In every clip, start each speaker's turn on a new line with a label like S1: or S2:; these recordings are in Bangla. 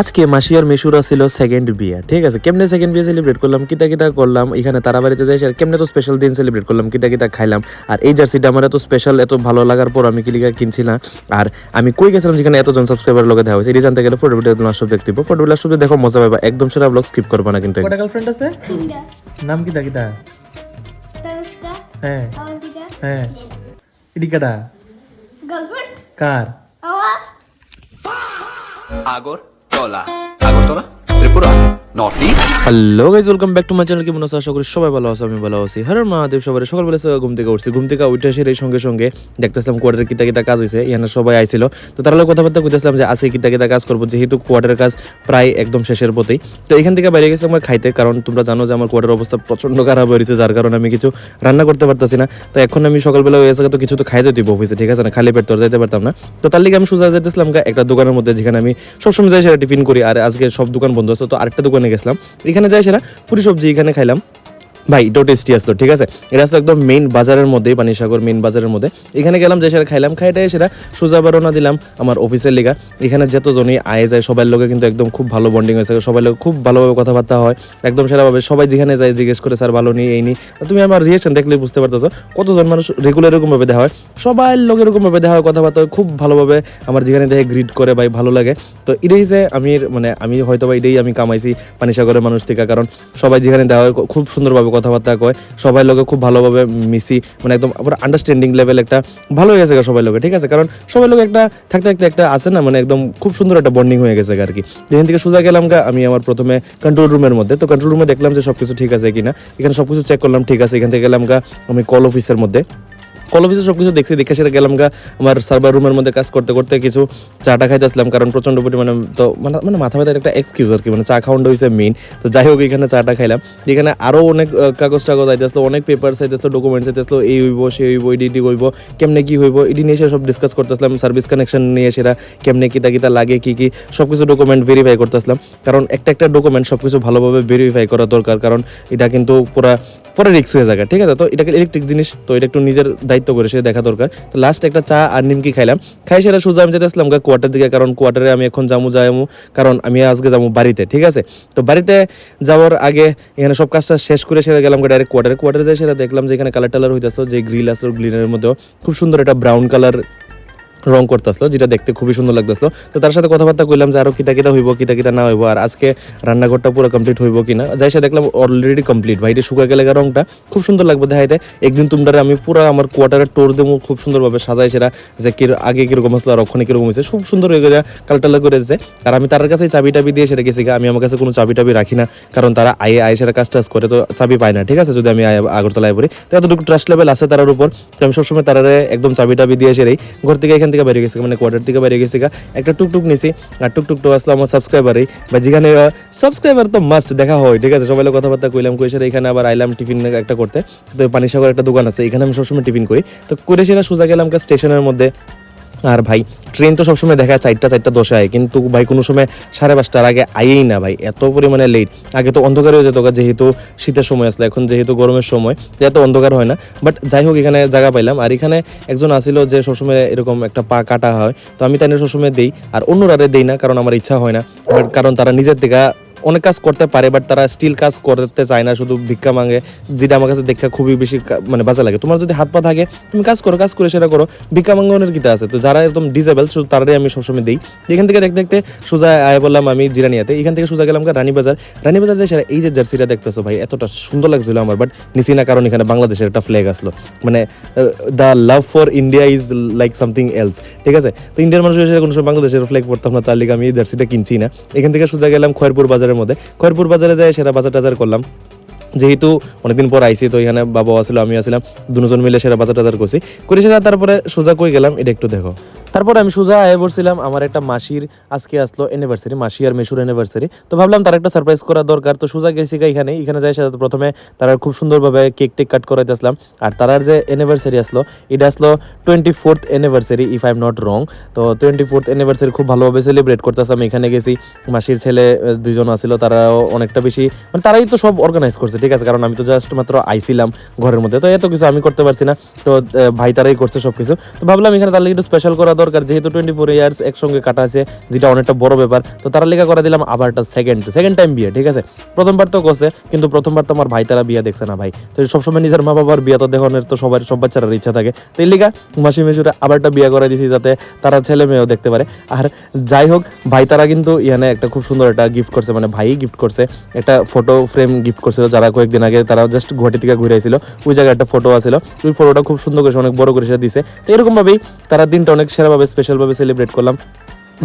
S1: আজকে মাসি আর মেশুরা ছিল সেকেন্ড বিয়ে, ঠিক আছে। কেমনে সেকেন্ড বিয়ে সেলিব্রেট করলাম, কিতা কিতা করলাম এখানে তারা বাড়িতে যাই, আর কেমনে তো স্পেশাল দিন সেলিব্রেট করলাম, কিতা কিতা খাইলাম। আর এই জার্সিটা আমার এত স্পেশাল, এত ভালো লাগার পর আমি কিলিকা কিনছি না। আর আমি কই গেছিলাম যেখানে এতজন সাবস্ক্রাইবার লোকে দেওয়া হয়েছে, এটি জানতে গেলে ফটো ভিডিও সব দেখতে দিব। ফটো ভিডিও সব দেখো মজা পাবা, একদম সেরা ব্লগ স্কিপ করবা না কিন্তু।
S2: কয়টা গার্লফ্রেন্ড আছে? নাম কিতা কিতা?
S3: তনুষ্কা,
S2: হ্যাঁ
S3: অবন্তিকা,
S2: হ্যাঁ। এটি কাটা
S3: গার্লফ্রেন্ড
S2: কার?
S3: আমার
S4: Agartala Agartala Tripura north east.
S1: Hello guys, welcome back to my channel. কেমন আছো? আশা করি সবাই ভালো আছো, আমি ভালো আছি। হর মহাদেব। সবাই সকালবেলা ঘুম থেকে উঠছি, ঘুম থেকে উঠে এসে এই সঙ্গে সঙ্গে দেখতেছিলাম কোয়ার্টারের কিতা কিতা কাজ হয়েছে। এখানে সবাই আইছিল, তো তারা কথাবার্তা কইতেছিলাম যে আজকে কিতা কিতা কাজ করবো, যেহেতু কোয়ার্টারের কাজ প্রায় একদম শেষের পথেই। তো এখান থেকে বাইরে গেছি আমরা খাইতে, কারণ তোমরা জানো যে আমার কোয়ার্টারের অবস্থা প্রচন্ড খারাপ হয়েছে, যার কারণে আমি কিছু রান্না করতে পারতেছি না। তো এখন আমি সকালবেলা হয়ে গেছে, তো কিছু তো খাই যেতে অফিসে, ঠিক আছে না, খালি পেট তো আর যাইতে পারতাম না। তো তার লিগে আমি সোজা যেতেছিলাম একটা দোকানের মধ্যে, যেখানে আমি সবসময় যাই সেটা টিফিন করি। আর আজকে সব দোকান বন্ধ আছে, তো আরেকটা দোকানে গেছিলাম, এখানে যাই সেটা পুরি সবজি এখানে খাইলাম। ভাই এটাও টেস্টি আসলো, ঠিক আছে। এটা আসলে একদম মেইন বাজারের মধ্যে, পানিসাগর মেইন বাজারের মধ্যে। এখানে গেলাম, যে সেটা খাইলাম, খাইটাই সেটা সোজা বারোনা দিলাম আমার অফিসের লিগা। এখানে যতজনই আয়ে যায় সবার লোকে কিন্তু একদম খুব ভালো বন্ডিং হয়েছে, সবাই লোক খুব ভালোভাবে কথাবার্তা হয়, একদম সেরাভাবে। সবাই যেখানে যায় জিজ্ঞেস করে স্যার ভালো নেই, এই নেই। তুমি আমার রিয়েকশন দেখলেই বুঝতে পারতেছো কতজন মানুষ রেগুলার এরকমভাবে দেখা হয়, সবাই লোক এরকমভাবে দেখা হয়, কথাবার্তা হয় খুব ভালোভাবে। আমার যেখানে দেখে গ্রিট করে ভাই, ভালো লাগে। তো এটাই যে আমি হয়তো বা এটাই আমি কামাইছি পানিসাগরের মানুষ থেকে, কারণ সবাই যেখানে দেওয়া হয় খুব সুন্দরভাবে কথাবার্তা কয়, সবাই লোকে খুব ভালোভাবে মিশি, একদম পুরো আন্ডারস্ট্যান্ডিং লেভেল একটা ভালো হয়ে গেছে সবাই লোকে, ঠিক আছে। কারণ সবাই লোক একটা থাকতে থাকতে একটা আছে না, একদম খুব সুন্দর একটা বন্ডিং হয়ে গেছে আর কি। যেখান থেকে সোজা গেলাম আমি আমার প্রথমে কন্ট্রোল রুমের মধ্যে। তো কন্ট্রোল রুমে দেখলাম যে সবকিছু ঠিক আছে কিনা, এখানে সবকিছু চেক করলাম, ঠিক আছে। এখান থেকে গেলাম আমি কল অফিসের মধ্যে, কল অফিসে সবকিছু দেখছি, দেখে সেটা গেলাম আমার সার্ভার রুমের মধ্যে কাজ করতে করতে কিছু চাটা খাইতেছিলাম, কারণ প্রচন্ড পরিমাণে তো মাথা ব্যথার একটা এক্সকিউজ আর কি, চা খাওয়াটা হয়েছে মেইন। তো যাই হোক, এখানে চাটা খাইলাম, এখানে আরও অনেক কাগজ টাগজ আইতেছিল, অনেক পেপারস আইতেছিল, ডকুমেন্টস আইতেছিল, এই হইব সে হইব, এডি হইব, কেমনে কি হইব, এডি নিয়ে এসে সব ডিসকাস করতেছিলাম। সার্ভিস কানেকশন নিয়ে সেটা কেমনে কিতা কিতা লাগে, কি কি সব কিছু ডকুমেন্ট ভেরিফাই করতেছিলাম, কারণ একটা একটা ডকুমেন্ট সব কিছু ভালোভাবে ভেরিফাই করা দরকার, কারণ এটা কিন্তু পরে রিস্ক হয়ে যায়, ঠিক আছে। তো এটাকে ইলেকট্রিক জিনিস, তো এটা একটু নিজের দায়িত্ব করে সে দেখা দরকার। তো লাস্ট একটা চা আর নিমকি খাইলাম, খাই সেটা সোজা আমি যেতেছিলাম কোয়ার্টার দিকে, কারণ কোয়ার্টারে আমি এখন যাবো, কারণ আমি আজকে যাবো বাড়িতে, ঠিক আছে। তো বাড়িতে যাওয়ার আগে এখানে সব কাজটা শেষ করে সেটা গেলাম ডাইরেক্ট কোয়ার্টারে যাই, সেটা দেখলাম যে এখানে কালার টালার হইতেছে, যে গ্রিল আছে গ্রিলের মধ্যেও খুব সুন্দর একটা ব্রাউন কালার রং করতেছিল, যেটা দেখতে খুবই সুন্দর লাগতেছিল। তো তার সাথে কথাবার্তা কইলাম যে আরো কিতা কিতা হইব, কিতা কিতা না হইব, আর আজকে রান্নাঘরটা পুরো কমপ্লিট হইব কিনা। যাই সে দেখলাম অলরেডি কমপ্লিট, ভাই এটা শুকায় গেলে রংটা খুব সুন্দর লাগবে দেখাইতে। একদিন তোমরা আমি পুরো আমার কোয়ার্টারের টোর দেবো, খুব সুন্দরভাবে সাজাই সেটা, যে আগে কিরকম আসলো আর ওখানে কিরকম হয়েছে, খুব সুন্দর হয়ে গেছে, কালটালা করে দিয়েছে। আর আমি তার কাছে চাবি টাবি দিয়ে সেটা গেছি, আমি আমার কাছে কোনো চাবি টাবি রাখি না, কারণ তারা আয়ে সেটা কাজ টাজ করে, তো চাবি পায় না, ঠিক আছে, যদি আমি আগরতলায় পড়ি। তো এতটুকু ট্রাস্ট লেভেল আছে তার উপর, তো আমি সবসময় তারা একদম চাবি টাবি দিয়ে সেটাই ঘর থেকে এখান থেকে বেরিয়ে গেছি, কোয়ার্টার থেকে বাইরে গেছি একটা টুকটুক নিছি। আর টুকটুকটা আসলে আমার সাবস্ক্রাইবারই, বা যেখানে সাবস্ক্রাইবার তো মাস্ট দেখা হয়, ঠিক আছে। সবাই কথাবার্তা কইলাম, কই সেটা এখানে আবার আইলাম টিফিন একটা করতে। তো পানিসাগর একটা দোকান আছে, এখানে আমি সবসময় টিফিন করি। তো করে সেটা সোজা গেলাম স্টেশনের মধ্যে। আর ভাই ট্রেন তো সবসময় দেখা 4:10 আয়, কিন্তু ভাই কোনো সময় 5:30টার আগে আইয়েই না ভাই, এত পরিমাণে লেট। আগে তো অন্ধকার হয়ে যেত, যেহেতু শীতের সময় আসলে, এখন যেহেতু গরমের সময়, এত অন্ধকার হয় না। বাট যাই হোক, এখানে জায়গা পাইলাম। আর এখানে একজন আসিল যে সবসময় এরকম একটা পা কাটা হয়, তো আমি তাই সবসময় দেই, আর অন্যরা দেই না, কারণ আমার ইচ্ছা হয় না। বাট কারণ তারা নিজের থেকে অনেক কাজ করতে পারে, বাট তারা স্টিল কাজ করতে চায় না, শুধু ভিক্ষা মাঙ্গে, যেটা আমার কাছে দেখা খুবই বেশি বাজে লাগে। তোমার যদি হাত পা থাকে তুমি কাজ করে সেটা করো, ভিক্ষা মাঙ্গনের কিতা আছে। তো যারা একদম ডিসেবল শুধু তারাই আমি সবসময় দিই। এখান থেকে দেখতে দেখতে সোজা আয় বললাম আমি জিরানিয়াতে, এখান থেকে সোজা গেলাম রানীবাজার যাই সেটা। এই যে জার্সিটা দেখতেছো ভাই, এতটা সুন্দর লাগছিল আমার, বাট নিছি না, কারণ এখানে বাংলাদেশের একটা ফ্ল্যাগ আসলো, the love for India is like something else, ঠিক আছে। তো ইন্ডিয়ার মানুষ হিসেবে কোনো সময় বাংলাদেশের ফ্ল্যাগ পড়তাম না, তার লিগে আমি এই জার্সিটা কিনছি না। এখান থেকে সোজা গেলাম খয়েরপুর বাজারের মধ্যে, খয়েরপুর বাজারে যায় সেটা বাজার টাজার করলাম, যেহেতু অনেকদিন পর আইসি। তো এখানে বাবা আসলো, আমি আসলাম, দুজন মিলে সেটা বাজার টাজার করছি করে সেটা। তারপরে সোজা কই গেলাম এটা একটু দেখো। তারপরে আমি সোজা আয়ে বলছিলাম আমার একটা মাসির আজকে আসলো অ্যানিভার্সারি, মাসি আর মেশুর অ্যানিভার্সারি। তো ভাবলাম তার একটা সারপ্রাইজ করা দরকার। তো সোজা গেছি এখানে যাই সাথে প্রথমে তারা খুব সুন্দরভাবে কেক টেক কাট করাইতে আসলাম। আর তারার যে অ্যানিভার্সারি আসলো, এটা আসলো 24th anniversary, if I am not wrong. তো 24th অ্যানিভার্সারি খুব ভালোভাবে সেলিব্রেট করতে আসলাম। এখানে গেছি, মাসির ছেলে 2জন আসলো, তারাও অনেকটা বেশি তারাই তো সব অর্গানাইজ করছে, ঠিক আছে, কারণ আমি তো জাস্ট মাত্র আইছিলাম ঘরের মধ্যে, তো এত কিছু আমি করতে পারছি না। তো ভাই তারাই করছে সব কিছু। তো ভাবলাম এখানে তার একটু স্পেশাল করা দরকার, যেহেতু 24 ইয়ার্স একসঙ্গে কাটা আছে, যেটা অনেকটা বড় ব্যাপার। তো তারা লেখা করে দিলাম আবারটা সেকেন্ড টাইম বিয়ে, ঠিক আছে। প্রথমবার তো করছে, কিন্তু প্রথমবার তো আমার ভাই তারা বিয়ে দেখছে না ভাই। তো সবসময় নিজের মা বাবার বিয়ে তো দেখানোর তো সব বাচ্চার ইচ্ছা থাকে। তো এই লেখা মাসি মেশুরে আবারটা বিয়ে করে দিছি, যাতে তারা ছেলে মেয়েও দেখতে পারে। আর যাই হোক, ভাই তারা কিন্তু ইয়ানে একটা খুব সুন্দর একটা গিফট করছে, মানে ভাই গিফট করছে একটা ফটো ফ্রেম গিফট করছিল। যারা কয়েকদিন আগে তারা জাস্ট গুয়াহাটি থেকে ঘুরে আসছিল, ওই জায়গায় একটা ফটো আছিল, ওই ফটোটা খুব সুন্দর করে অনেক বড় করে সে দিছে। তো এরকমভাবেই তারা দিনটা অনেক সেরাভাবে স্পেশালভাবে সেলিব্রেট করলাম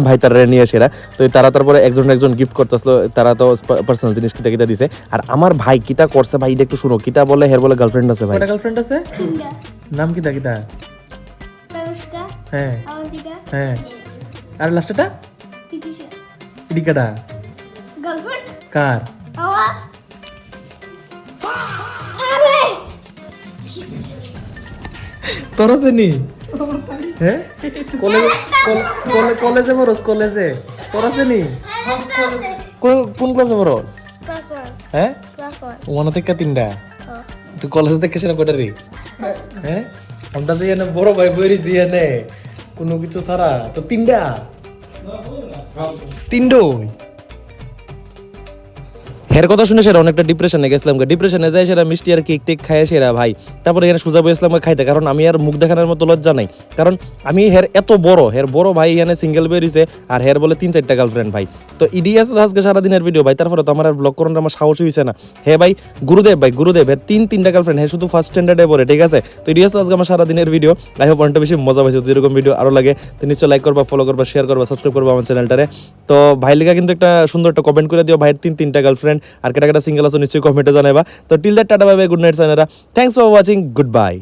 S1: ভাই তারা নিয়ে সেরা। তো তারা তারপরে একজন গিফট করতেছিল, তারা তো পার্সোনাল জিনিস কিতা দিছে। আর আমার ভাই কিতা করছে ভাই, এটা একটু শুনো। কিতা বলে হের বলে গার্লফ্রেন্ড আছে ভাই।
S2: কয়টা গার্লফ্রেন্ড আছে?
S3: তিনটা।
S2: নাম কিতা কিতা?
S3: তানুষ্কা,
S2: হ্যাঁ
S3: অবন্তিকা,
S2: হ্যাঁ। আর লাস্টটা
S3: তিতিশা।
S2: এদিকাটা
S3: গার্লফ্রেন্ড?
S2: কার?
S3: আমার। আরে
S2: তোর আছে নি? হ্যাঁ কলেজে বরস, কলেজে তোর আছে নি? কোন ক্লাসে বরস?
S3: ক্লাস 1,
S2: হ্যাঁ
S3: ক্লাস 1।
S2: ওয়ান থেকে তিনটা।
S3: ও
S2: তুই কলেজে থেকে সেটা কয়টা রে? হ্যাঁ আমরা যে এনে বড় ভাই বইরিছি এনে কোনো কিছু ছাড়া তো তিনটা
S1: হের কথা শুনে সেরা অনেকটা ডিপ্রেশনে গেছিলাম। ডিপ্রেশনে যায় সেরা মিষ্টি আর কেক টেক খায় সেরা ভাই। তারপরে এখানে সুজা বইছিলাম খাইতে, কারণ আমি আর মুখ দেখানোর মতো লজ্জা নাই। কারণ আমি হের এত হের বড় ভাই এখানে সিঙ্গেল বেরিয়েছে, আর হের বলে 3-4টা গার্লফ্রেন্ড ভাই। তো ইডিএস আজকে সারাদিনের ভিডিও ভাই, তারপরে তো আমার আর ব্লগ করানোর আমার সাহস হয়েছে না। হে ভাই গুরুদেব হের 3টা গার্লফ্রেন্ড, হ্যাঁ শুধু ফার্স্ট স্ট্যান্ডার্ডে পড়ে, ঠিক আছে। তো ইডিএস আজকে আমার সারাদিনের ভিডিও। আই হোপ অনেকটা বেশি মজা পাইছে। যেরকম ভিডিও আরো লাগে তো নিশ্চয় লাইক করবা, ফলো করবা, শেয়ার করবা, সাবস্ক্রাইব করবা আমার চ্যানেলটারে। তো ভাই লেখা কিন্তু একটা সুন্দর একটা কমেন্ট করে দিও ভাইয়ের 3টা গার্লফ্রেন্ড, আর কেটা সিঙ্গেল আছে নিশ্চয়ই কমেন্টে জানাবা। তো till that tata bye bye, good night sayonara, thanks for watching, good by.